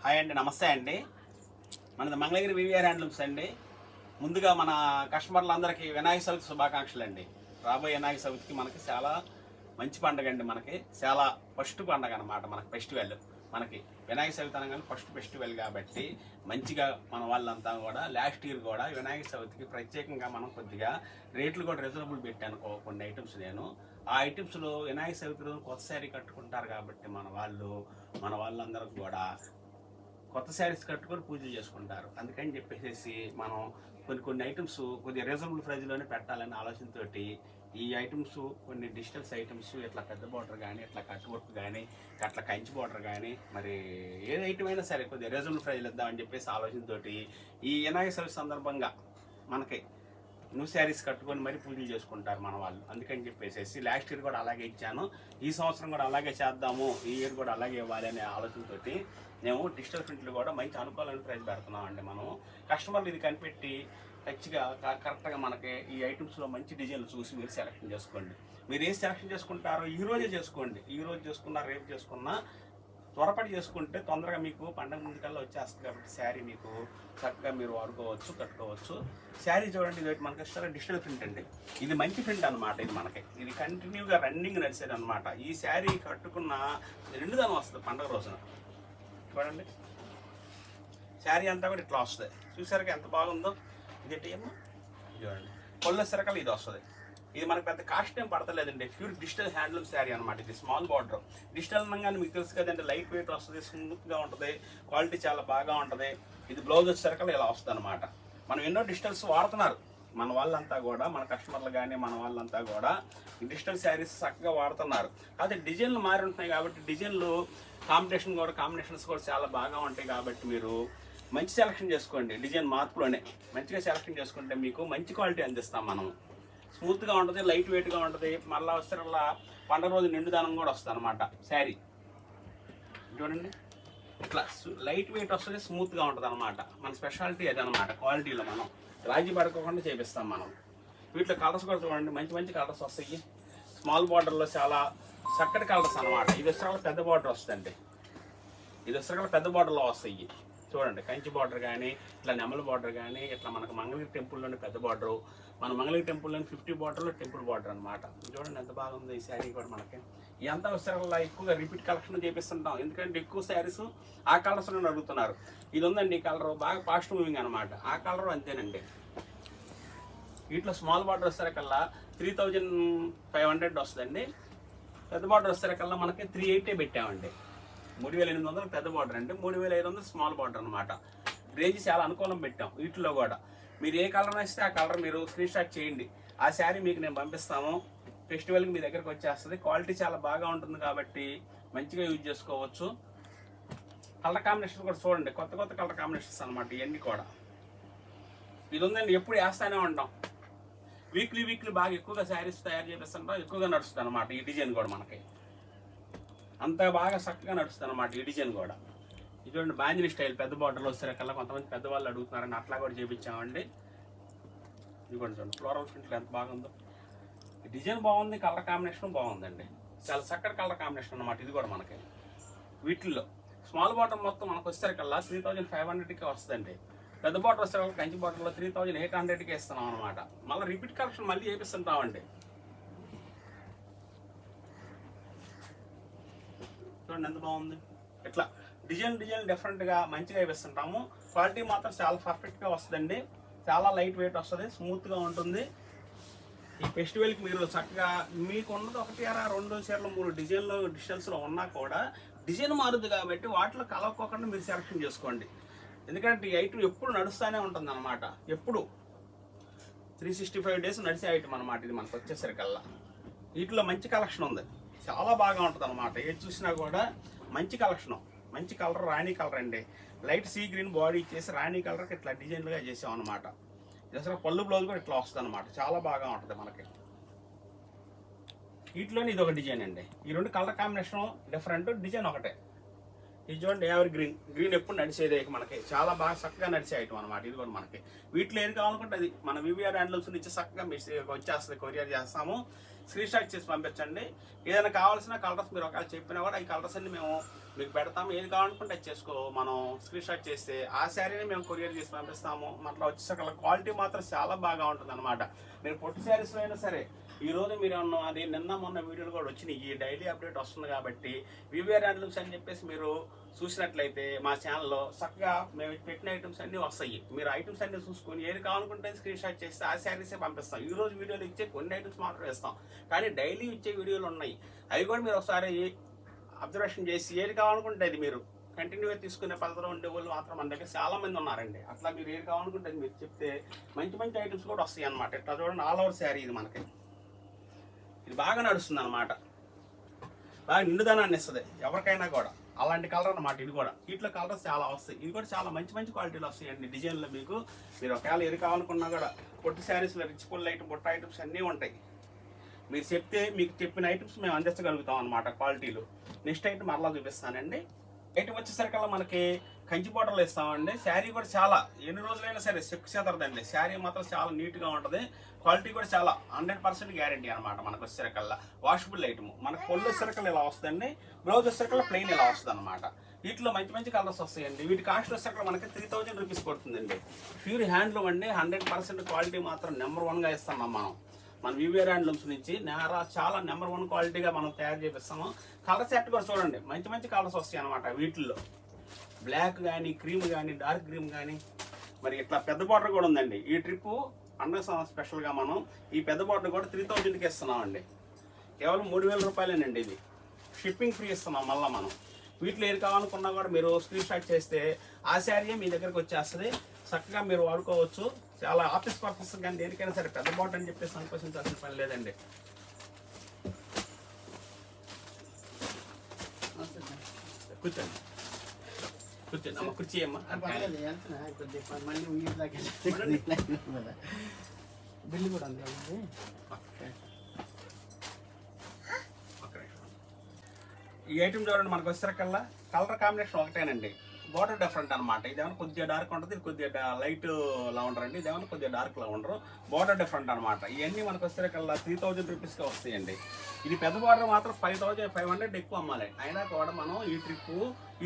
Hi అండి, నమస్తే అండి. మనది మంగళగిరి వివిఆర్ హ్యాండ్లూమ్స్ అండి. ముందుగా మన కస్టమర్లందరికీ వినాయక చవితి శుభాకాంక్షలు అండి. రాబోయే వినాయక చవితికి మనకి చాలా మంచి పండుగ అండి. మనకి చాలా ఫస్ట్ పండుగ అనమాట. మనకి ఫెస్టివల్, మనకి వినాయక చవితి అనగానే ఫస్ట్ ఫెస్టివల్ కాబట్టి మంచిగా మన వాళ్ళంతా కూడా లాస్ట్ ఇయర్ కూడా వినాయక చవితికి ప్రత్యేకంగా మనం కొద్దిగా రేట్లు కూడా రీజనబుల్ పెట్టాను కొన్ని ఐటమ్స్. నేను ఆ ఐటమ్స్లో వినాయక చవితి రోజు కొత్త శారీ కట్టుకుంటారు కాబట్టి మన వాళ్ళందరూ కూడా కొత్త శారీస్ కట్టుకొని పూజలు చేసుకుంటారు. అందుకని చెప్పేసి మనం కొన్ని ఐటమ్స్ కొద్దిగా రీజనబుల్ ప్రైజ్లోనే పెట్టాలనే ఆలోచనతోటి ఈ ఐటమ్స్ కొన్ని డిజిటల్స్ ఐటమ్స్ ఇట్లా పెద్ద బార్డర్ కానీ, ఇట్లా కట్ వర్క్ కానీ, అట్లా కంచి బార్డర్ కానీ, మరి ఏది ఐటమ్ అయినా సరే కొద్దిగా రీజనబుల్ ప్రైజ్లు ఇద్దామని చెప్పేసి ఆలోచనతోటి ఈ వినాయక చవితి సందర్భంగా మనకి న్యూ శారీస్ కట్టుకొని మరీ పూజలు చేసుకుంటారు మన వాళ్ళు. అందుకని చెప్పేసి లాస్ట్ ఇయర్ కూడా అలాగే ఇచ్చాను, ఈ సంవత్సరం కూడా అలాగే చేద్దాము, ఈ ఇయర్ కూడా అలాగే ఇవ్వాలి అనే ఆలోచనతోటి మేము డిజిటల్ ప్రింట్లు కూడా మంచి అనుకూలమైన ప్రైస్ పెడుతున్నామండి. మనం కస్టమర్లు ఇది కనిపెట్టి ఖచ్చితంగా కరెక్ట్గా మనకి ఈ ఐటమ్స్లో మంచి డిజైన్లు చూసి మీరు సెలెక్షన్ చేసుకోండి. మీరు ఏం సెలెక్షన్ చేసుకుంటారో ఈ రోజే చేసుకోండి. ఈ రోజు చేసుకున్నా రేపు చేసుకున్నా త్వరపడి చేసుకుంటే తొందరగా మీకు పండగ ముందుకల్లా వచ్చేస్తుంది కాబట్టి శారీ మీకు చక్కగా మీరు వాడుకోవచ్చు, కట్టుకోవచ్చు. శారీ చూడండి, ఇది మనకి ఇష్టం డిజిటల్ ప్రింట్ అండి. ఇది మంచి ప్రింట్ అనమాట. ఇది కంటిన్యూగా రన్నింగ్ నడిచేది అనమాట. ఈ శారీ కట్టుకున్న 2 దాని వస్తుంది పండగ రోజున. చూడండి, శారీ అంతా కూడా ఇట్లా వస్తుంది. చూసారుగా ఎంత బాగుందో. ఇదేంటి ఏమో చూడండి, కొల్ల సరకలు ఇది వస్తుంది. ఇది మనకు పెద్ద కాస్ట్ ఏం పడతలేదండి. ప్యూర్ డిజిటల్ హ్యాండ్లూమ్ శారీ అనమాట. ఇది స్మాల్ బార్డర్. డిజిటల్ అనగానే మీకు తెలుసు కదండి, లైట్ వెయిట్ వస్తుంది, స్మూత్గా ఉంటుంది, క్వాలిటీ చాలా బాగా ఉంటుంది. ఇది బ్లౌజ్ వచ్చేసరికి ఇలా వస్తుంది అనమాట. మనం ఎన్నో డిజిటల్స్ వాడుతున్నారు మన వాళ్ళంతా కూడా, మన కస్టమర్లు కానీ మన వాళ్ళంతా కూడా డిజిటల్ శారీస్ చక్కగా వాడుతున్నారు. అదే డిజైన్లు మారి ఉంటున్నాయి కాబట్టి డిజైన్లు కాంబినేషన్స్ కూడా చాలా బాగా ఉంటాయి కాబట్టి మీరు మంచి సెలెక్షన్ చేసుకోండి. డిజైన్ మార్పులోనే మంచిగా సెలెక్షన్ చేసుకుంటే మీకు మంచి క్వాలిటీ అందిస్తాం మనం. స్మూత్గా ఉంటుంది, లైట్ వెయిట్గా ఉంటుంది. మళ్ళీ వస్తే పండుగ రోజు నిండుదానం కూడా వస్తుంది అనమాట. శారీ చూడండి, ఇట్లా లైట్ వెయిట్ వస్తుంది, స్మూత్గా ఉంటుంది అనమాట. మన స్పెషాలిటీ అది అనమాట. క్వాలిటీలో మనం రాజీ పడుకోకుండా చేపిస్తాం మనం. వీటిలో కలర్స్ కూడా చూడండి, మంచి మంచి కలర్స్ వస్తాయి. స్మాల్ బార్డర్లో చాలా చక్కటి కలర్స్ అనమాట. ఇది వచ్చేసరికి పెద్ద బార్డర్ వస్తుందండి. ఇది వచ్చేసరికి పెద్ద బార్డర్లో వస్తాయి. చూడండి, కంచి బార్డర్ కానీ, ఇట్లా నెమల బార్డర్ కానీ, ఇట్లా మనకు మంగళగిరి టెంపుల్లోని పెద్ద బార్డరు, మన మంగళగిరి టెంపుల్లోని 50 బార్డర్లో టెంపుల్ బార్డర్ అనమాట. చూడండి ఎంత బాగుంది ఈ శారీ కూడా. మనకి ఇదంతా వచ్చేసరికి ఎక్కువగా రిపీట్ కలెక్షన్ చేపిస్తుంటాం. ఎందుకంటే ఎక్కువ శారీస్ ఆ కలర్స్లో అడుగుతున్నారు. ఇది ఉందండి, ఈ కలర్ బాగా ఫాస్ట్ మూవింగ్ అనమాట. ఆ కలర్ అంతేనండి. వీటిలో స్మాల్ బార్డర్ వచ్చేసరికల్లా 3500 వస్తుందండి. పెద్ద బార్డర్ వచ్చేసరికల్లా మనకి 380 పెట్టామండి. 3800 పెద్ద బార్డర్ అంటే 3500 స్మాల్ బార్డర్ అనమాట. రేంజ్ చాలా అనుకూలం పెట్టాం. వీటిలో కూడా మీరు ఏ కలర్ ఇస్తే ఆ కలర్ మీరు స్క్రీన్ షాట్ చేయండి. ఆ శారీ మీకు నేను పంపిస్తాము. ఫెస్టివల్కి మీ దగ్గరకు వచ్చేస్తుంది. క్వాలిటీ చాలా బాగా ఉంటుంది కాబట్టి మంచిగా యూజ్ చేసుకోవచ్చు. కలర్ కాంబినేషన్ కూడా చూడండి, కొత్త కొత్త కలర్ కాంబినేషన్స్ అనమాట ఇవన్నీ కూడా. ఇది ఉందండి, ఎప్పుడు వేస్తూనే ఉంటాం. వీక్లీ బాగా ఎక్కువగా శారీస్ తయారు చేపిస్తుంటాం, ఎక్కువగా నడుస్తుంది అనమాట. ఈ డిజైన్ కూడా మనకి అంత బాగా చక్కగా నడుస్తుంది అనమాట. ఈ డిజైన్ కూడా ఇది చూడండి, బాంజిని స్టైల్ పెద్ద బార్డర్లో వచ్చేసరికల్లా కొంతమంది పెద్దవాళ్ళు అడుగుతున్నారని అట్లా కూడా చేయించామండి. ఇది కూడా చూడండి, ఫ్లోరల్ ప్రింట్లు ఎంత బాగుందో. ఈ డిజైన్ బాగుంది, కలర్ కాంబినేషన్ బాగుందండి. చాలా చక్కటి కలర్ కాంబినేషన్ అనమాట. ఇది కూడా మనకి వీటిల్లో స్మాల్ బార్డర్ మొత్తం మనకు వచ్చేసరికల్లా 3500కే వస్తుందండి. పెద్ద బార్డర్ వచ్చేసరికి కంచి బార్డర్లో 3800కే ఇస్తున్నాం అనమాట. మళ్ళీ రిపీట్ కలెక్షన్ మళ్ళీ చేపిస్తుంటామండి. చూడండి ఎంత బాగుంది. ఇట్లా డిజైన్ డిఫరెంట్గా మంచిగా వేస్తుంటాము. క్వాలిటీ మాత్రం చాలా పర్ఫెక్ట్గా వస్తుందండి. చాలా లైట్ వెయిట్ వస్తుంది, స్మూత్గా ఉంటుంది. ఈ ఫెస్టివల్కి మీరు చక్కగా మీకు ఉన్నది 1 2 చీరలు 3 డిజిటల్స్లో ఉన్నా కూడా డిజైన్ మారుద్ది కాబట్టి వాటిలో కలవకోకుండా మీరు సెలెక్షన్ చేసుకోండి. ఎందుకంటే ఈ ఐటమ్ ఎప్పుడు నడుస్తూనే ఉంటుంది అనమాట. ఎప్పుడు 365 డేస్ నడిచే ఐటమ్ అనమాట. ఇది మనకు వచ్చేసరికల్లా వీటిలో మంచి కలెక్షన్ ఉంది, చాలా బాగా ఉంటుంది అనమాట. ఏది చూసినా కూడా మంచి కలెక్షన్, మంచి కలర్ రాణి కలర్ అండి. లైట్ సీ గ్రీన్ బాడీ ఇచ్చేసి రాణి కలర్కి ఇట్లా డిజైన్లుగా చేసాం అనమాట. అసలు పళ్ళు బ్లౌజ్ కూడా ఇట్లా వస్తుంది అనమాట. చాలా బాగా ఉంటుంది మనకి. వీటిలోనే ఇది ఒక డిజైన్ అండి. ఈ 2 కలర్ కాంబినేషన్ డిఫరెంట్, డిజైన్ ఒకటే. ఇది చూడండి, ఎవర్ గ్రీన్ ఎప్పుడు నడిచేది మనకి. చాలా బాగా చక్కగా నడిచే ఐటమ్ అనమాట. ఇది కూడా మనకి వీటిలో ఏది కావాలనుకుంటే అది మన వివిఆర్ హ్యాండ్లూమ్స్ నుంచి చక్కగా వచ్చేస్తుంది, కొరియర్ చేస్తాము. స్క్రీన్ షాట్ చేసి పంపించండి. ఏదైనా కావాల్సిన కలర్స్ మీరు ఒకవేళ చెప్పినా కూడా ఈ కలర్స్ అన్ని మేము మీకు పెడతాము. ఏది కావాలనుకుంటే అది చేసుకో, మనం స్క్రీన్ షాట్ చేస్తే ఆ శారీని మేము కొరియర్ చేసి పంపిస్తాము. అట్లా వచ్చేసరికి క్వాలిటీ మాత్రం చాలా బాగా ఉంటుంది అనమాట. మీరు పొట్టి శారీస్లో అయినా సరే ఈ రోజు మీరు అది నిన్న మొన్న వీడియోలు కూడా వచ్చినాయి, ఈ డైలీ అప్డేట్ వస్తుంది కాబట్టి వివిఆర్ హ్యాండ్లూమ్స్ అని చెప్పేసి మీరు చూసినట్లయితే మా ఛానల్లో చక్కగా మేము పెట్టిన ఐటమ్స్ అన్నీ వస్తాయి. మీరు ఐటమ్స్ అన్నీ చూసుకొని ఏది కావాలనుకుంటే స్క్రీన్ షాట్ చేస్తే ఆ శారీసే పంపిస్తాం. ఈ రోజు వీడియోలు ఇచ్చే కొన్ని ఐటమ్స్ మాత్రం ఇస్తాం, కానీ డైలీ ఇచ్చే వీడియోలు ఉన్నాయి, అవి కూడా మీరు ఒకసారి అబ్జర్వేషన్ చేసి ఏది కావాలనుకుంటే అది మీరు కంటిన్యూగా తీసుకునే పద్ధతిలో ఉండే వాళ్ళు మాత్రం మన దగ్గర చాలా మంది ఉన్నారండి. అట్లా మీరు ఏది కావాలనుకుంటే మీరు చెప్తే మంచి మంచి ఐటమ్స్ కూడా వస్తాయి అన్నమాట. ఇట్లా చూడండి, ఆల్ ఓవర్ శారీ ఇది మనకి, ఇది బాగా నడుస్తుంది అనమాట, బాగా నిండుదనాన్ని ఇస్తుంది ఎవరికైనా కూడా. అలాంటి కలర్ అన్నమాట ఇది కూడా. వీటిలో కలర్స్ చాలా వస్తాయి, ఇది కూడా చాలా మంచి మంచి క్వాలిటీలు వస్తాయండి డిజైన్లో. మీకు మీరు ఒకవేళ ఏది కావాలనుకున్నా కూడా పొట్టి శారీస్లో రిచ్ పుల్ ఐటమ్ బుట్ట ఐటమ్స్ అన్నీ ఉంటాయి. మీరు చెప్తే మీకు చెప్పిన ఐటమ్స్ మేము అందించగలుగుతాం అనమాట క్వాలిటీలు. నెక్స్ట్ ఐటమ్ మరలా చూపిస్తానండి. ఐటమ్ వచ్చేసరికల్లా మనకి కంచి బోర్డర్లు ఇస్తామండి. శారీ కూడా చాలా ఎన్ని రోజులైనా సరే చెక్కు చెదరదండి. శారీ మాత్రం చాలా నీట్గా ఉంటుంది, క్వాలిటీ కూడా చాలా 100% గ్యారంటీ అనమాట. మనకు వచ్చేసరికల్లా వాషబుల్ ఐటమ్. మనకు పొల్లు వచ్చేసరికల్లా ఇలా వస్తుందండి, బ్లౌజ్ వచ్చేసరికల్లా ప్లెయిన్ ఇలా వస్తుంది అనమాట. వీటిలో మంచి మంచి కలర్స్ వస్తాయండి. వీటి కాస్ట్ వచ్చేసరికి మనకి 3000 రూపీస్ పడుతుందండి. ప్యూర్ హ్యాండ్లూమ్ అండి, 100% క్వాలిటీ మాత్రం నెంబర్ 1గా ఇస్తున్నాం మనం. మన వివిఆర్ హ్యాండ్లూమ్స్ నుంచి చాలా నెంబర్ 1 క్వాలిటీగా మనం తయారు చేపిస్తాము. కలర్ సెట్ కూడా చూడండి, మంచి మంచి కలర్స్ వస్తాయి అనమాట. వీటిల్లో బ్లాక్ కానీ, క్రీమ్ కానీ, డార్క్ క్రీమ్ కానీ. మరి ఇట్లా పెద్ద బార్డర్ కూడా ఉందండి. ఈ ట్రిప్ పండుగ స్పెషల్గా మనం ఈ పెద్ద బార్డర్ కూడా 3000కి ఇస్తున్నామండి. కేవలం 3000 రూపాయలేనండి. ఇది షిప్పింగ్ ఫ్రీ ఇస్తున్నాం. మళ్ళీ మనం వీటిలో ఏది కావాలనుకున్నా కూడా మీరు స్క్రీన్ షాట్ చేస్తే ఆ శారీ మీ దగ్గరకు వచ్చేస్తుంది, చక్కగా మీరు వాడుకోవచ్చు. చాలా ఆఫీస్ పర్పస్ కానీ దేనికైనా సరే పెద్ద బాట్ అని చెప్పేసి సంకోచించాల్సిన పని లేదండి. కూర్చోండి కూర్చోండి అమ్మ, కుర్చీ అమ్మ. బిల్లు కూడా ఉంది. ఈ ఐటమ్ చూడండి, మనకు వచ్చేసరికల్లా కలర్ కాంబినేషన్ ఒకటేనండి, బార్డర్ డిఫరెంట్ అనమాట. ఇదేమన్నా కొద్దిగా డార్క్ ఉంటుంది, ఇది కొద్దిగా లైట్ లవండర్ అండి, ఇదేమన్నా కొద్దిగా డార్క్ లవండర్. బార్డర్ డిఫరెంట్ అనమాట. ఇవన్నీ మనకు వచ్చేసరికల్లా 3000 రూపీస్గా వస్తాయండి. ఇది పెద్ద బార్డర్ మాత్రం 5500 ఎక్కువ అమ్మాలి. అయినా కూడా మనం ఈ ట్రిప్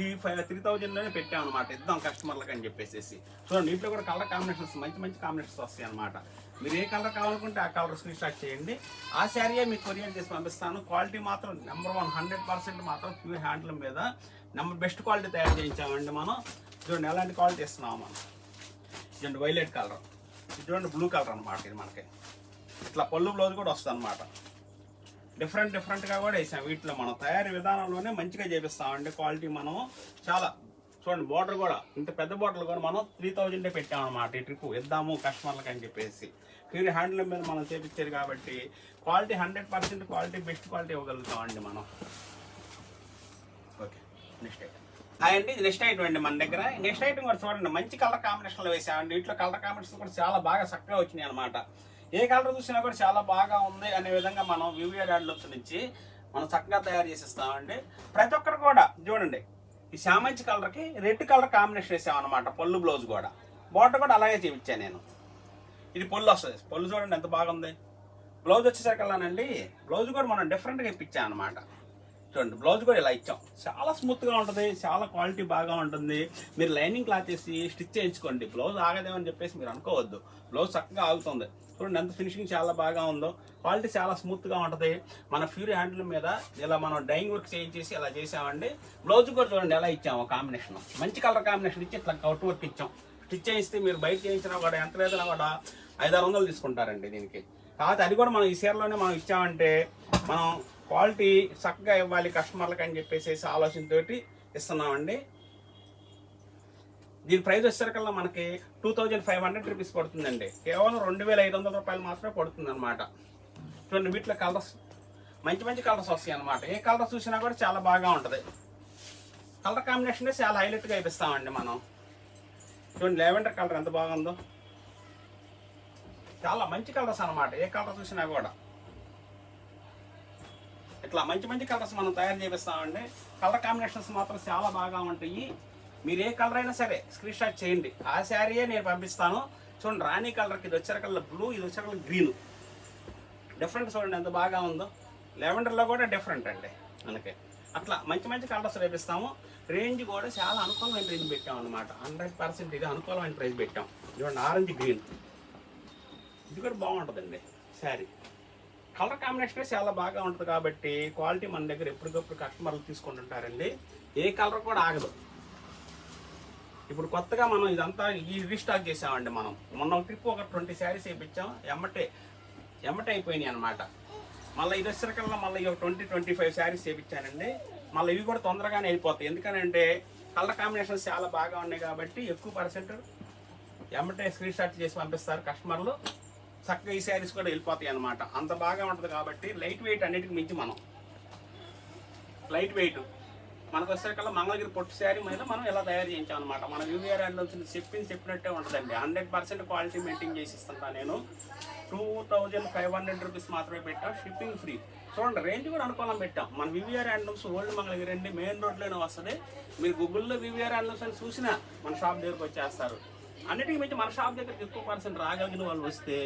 ఈ 3000లోనే పెట్టామన్నమాట, ఇద్దాం కస్టమర్లకు అని చెప్పేసి. చూడండి, ఇంట్లో కూడా కలర్ కాంబినేషన్స్ మంచి మంచి కాంబినేషన్స్ వస్తాయి అనమాట. మీరు ఏ కలర్ కావాలనుకుంటే ఆ కలర్ స్క్రీన్ షాట్ చేయండి, ఆ శారీయే మీకు కొరియర్ చేసి పంపిస్తాను. క్వాలిటీ మాత్రం నెంబర్ 1 100% మాత్రం ప్యూర్ హ్యాండ్లూమ్ మీద నెంబర్ బెస్ట్ క్వాలిటీ తయారు చేయించామండి మనం. చూడండి ఎలాంటి క్వాలిటీ ఇస్తున్నాము మనం. చూడండి వైలెట్ కలర్, చూడండి బ్లూ కలర్ అనమాట. ఇది మనకి ఇట్లా పళ్ళు బ్లౌజ్ కూడా వస్తుంది అనమాట. డిఫరెంట్గా కూడా వేసాం. వీటిలో మనం తయారీ విధానంలోనే మంచిగా చేపిస్తామండి. క్వాలిటీ మనం చాలా చూడండి, బార్డర్ కూడా ఇంత పెద్ద బార్డర్లు కూడా మనం 3000 పెట్టామన్నమాట. ఈ ట్రిప్ ఇద్దాము కస్టమర్లకు అని చెప్పేసి. ప్యూర్ హ్యాండ్లూమ్ మీద మనం చేపించేది కాబట్టి క్వాలిటీ 100% క్వాలిటీ బెస్ట్ క్వాలిటీ ఇవ్వగలుగుతామండి మనం. ఓకే, నెక్స్ట్ ఐటమ్ అండి. ఇది నెక్స్ట్ ఐటమ్ అండి మన దగ్గర. నెక్స్ట్ ఐటమ్ కూడా చూడండి, మంచి కలర్ కాంబినేషన్లో వేసామండి. వీటిలో కలర్ కాంబినేషన్ కూడా చాలా బాగా చక్కగా వచ్చినాయి అనమాట. ఏ కలర్ చూసినా కూడా చాలా బాగా ఉంది అనే విధంగా మనం వివిఆర్ హ్యాండ్లూమ్స్ నుంచి మనం చక్కగా తయారు చేసిస్తామండి. ప్రతి ఒక్కరు కూడా చూడండి, ఈ శామంచి కలర్కి రెడ్ కలర్ కాంబినేషన్ వేసామన్నమాట. పళ్ళు బ్లౌజ్ కూడా, బార్డర్ కూడా అలాగే చేయించాను నేను. ఇది పళ్ళు వస్తుంది, పళ్ళు చూడండి ఎంత బాగుంది. బ్లౌజ్ వచ్చేసరికల్లానండి, బ్లౌజ్ కూడా మనం డిఫరెంట్గా ఇప్పించాం అనమాట. చూడండి, బ్లౌజ్ కూడా ఇలా ఇచ్చాం. చాలా స్మూత్గా ఉంటుంది, చాలా క్వాలిటీ బాగా ఉంటుంది. మీరు లైనింగ్ క్లాత్ వేసి స్టిచ్ చేయించుకోండి, బ్లౌజ్ ఆగదేమని చెప్పేసి మీరు అనుకోవద్దు. బ్లౌజ్ చక్కగా ఆగుతుంది. చూడండి ఎంత ఫినిషింగ్ చాలా బాగా ఉందో, క్వాలిటీ చాలా స్మూత్గా ఉంటుంది. మన ప్యూర్ హ్యాండ్లూమ్ మీద ఇలా మనం డైయింగ్ వర్క్ చేయించేసి ఇలా చేసామండి. బ్లౌజ్ కూడా చూడండి ఎలా ఇచ్చాము కాంబినేషన్, మంచి కలర్ కాంబినేషన్ ఇచ్చి ఇట్లా అవుట్ వర్క్ ఇచ్చాం. స్టిచ్ చేయిస్తే మీరు బయట చేయించినా కూడా ఎంత లేదన్నా కూడా 500-600 తీసుకుంటారండి దీనికి. కాకపోతే అది కూడా మనం ఈ చీరలోనే మనం ఇచ్చామంటే మనం క్వాలిటీ చక్కగా ఇవ్వాలి కస్టమర్లకు అని చెప్పేసి ఆలోచనతోటి ఇస్తున్నామండి. దీని ప్రైస్ వచ్చేసరికల్లా మనకి 2500 రూపీస్ పడుతుందండి. కేవలం 2500 రూపాయలు మాత్రమే పడుతుంది అనమాట. చూడండి, వీటిలో కలర్స్ మంచి మంచి కలర్స్ వస్తాయి అనమాట. ఏ కలర్ చూసినా కూడా చాలా బాగా ఉంటుంది. కలర్ కాంబినేషన్ చాలా హైలైట్గా ఇప్పిస్తామండి మనం. చూడండి లెవెండర్ కలర్ ఎంత బాగుందో, చాలా మంచి కలర్స్ అనమాట. ఏ కలర్ చూసినా కూడా ఇట్లా మంచి మంచి కలర్స్ మనం తయారు చేపిస్తామండి. కలర్ కాంబినేషన్స్ మాత్రం చాలా బాగా ఉంటాయి. మీరు ఏ కలర్ అయినా సరే స్క్రీన్ షాట్ చేయండి, ఆ శారీయే నేను పంపిస్తాను. చూడండి, రాణి కలర్కి ఇది వచ్చేకల్లా బ్లూ, ఇది వచ్చేకల్లా గ్రీన్. డిఫరెంట్ చూడండి ఎంత బాగా ఉందో. లెవెండర్లో కూడా డిఫరెంట్ అండి మనకి. అట్లా మంచి మంచి కలర్స్ రేపిస్తాము. రేంజ్ కూడా చాలా అనుకూలమైన రేంజ్ పెట్టాం అనమాట. 100% ఇది అనుకూలమైన ప్రైస్ పెట్టాం. ఇదిగోండి ఆరెంజ్ గ్రీన్, ఇది కూడా బాగుంటుందండి శారీ. కలర్ కాంబినేషన్ చాలా బాగా ఉంటుంది కాబట్టి క్వాలిటీ మన దగ్గర ఎప్పటికప్పుడు కస్టమర్లు తీసుకుంటుంటారండి. ఏ కలర్ కూడా ఆగదు. ఇప్పుడు కొత్తగా మనం ఇదంతా ఈ రీస్టాక్ చేసామండి. మనం మొన్న ట్రిప్ ఒక 20 శారీస్ వేయించాం, ఎమ్మటే అయిపోయినాయి అనమాట. మళ్ళీ ఇది వచ్చేసరికల్లా మళ్ళీ 20-25 శారీస్ వేయించానండి. మళ్ళీ ఇవి కూడా తొందరగానే అయిపోతాయి. ఎందుకనంటే కలర్ కాంబినేషన్స్ చాలా బాగా ఉన్నాయి కాబట్టి ఎక్కువ పర్సెంట్ ఎమ్మటే స్క్రీన్ షాట్ చేసి పంపిస్తారు కస్టమర్లు. చక్కగా ఈ శారీస్ కూడా వెళ్ళిపోతాయి అనమాట. అంత బాగా ఉంటుంది కాబట్టి లైట్ వెయిట్ అన్నిటికి మించి మనం లైట్ వెయిట్ మనకు వచ్చేసరికల్లా మంగళగిరి పొట్టు శారీ మీద మనం ఇలా తయారు చేయించాం అనమాట. మన వివిఆర్ అండ్ చెప్పినట్టే ఉంటుందండి. 100% క్వాలిటీ మెయింటైన్ చేసి ఇస్తుంటాను నేను. 2500 రూపీస్ మాత్రమే పెట్టాం, షిప్పింగ్ ఫ్రీ. చూడండి రేంజ్ కూడా అనుకూలం పెట్టాం. మన వివిఆర్ హ్యాండ్లూమ్స్ ఓల్డ్ మంగళగిరి అండి, మెయిన్ రోడ్లోనే వస్తుంది. మీరు గూగుల్లో వివిఆర్ హ్యాండ్లూమ్స్ అని చూసినా మన షాప్ దగ్గరకు వచ్చేస్తారు. అన్నిటికీ మించి మన షాప్ దగ్గరికి ఎక్కువ పర్సెంట్ రాగలిగిన వాళ్ళు వస్తే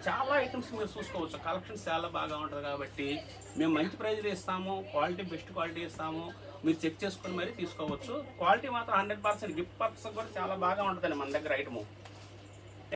చాలా ఐటమ్స్ మీరు చూసుకోవచ్చు. కలెక్షన్స్ చాలా బాగా ఉంటుంది కాబట్టి మేము మంచి ప్రైజ్లు ఇస్తాము, క్వాలిటీ బెస్ట్ క్వాలిటీ ఇస్తాము. మీరు చెక్ చేసుకుని మరీ తీసుకోవచ్చు. క్వాలిటీ మాత్రం 100%. గిఫ్ట్ పర్పస్ కూడా చాలా బాగా ఉంటుందండి మన దగ్గర ఐటము.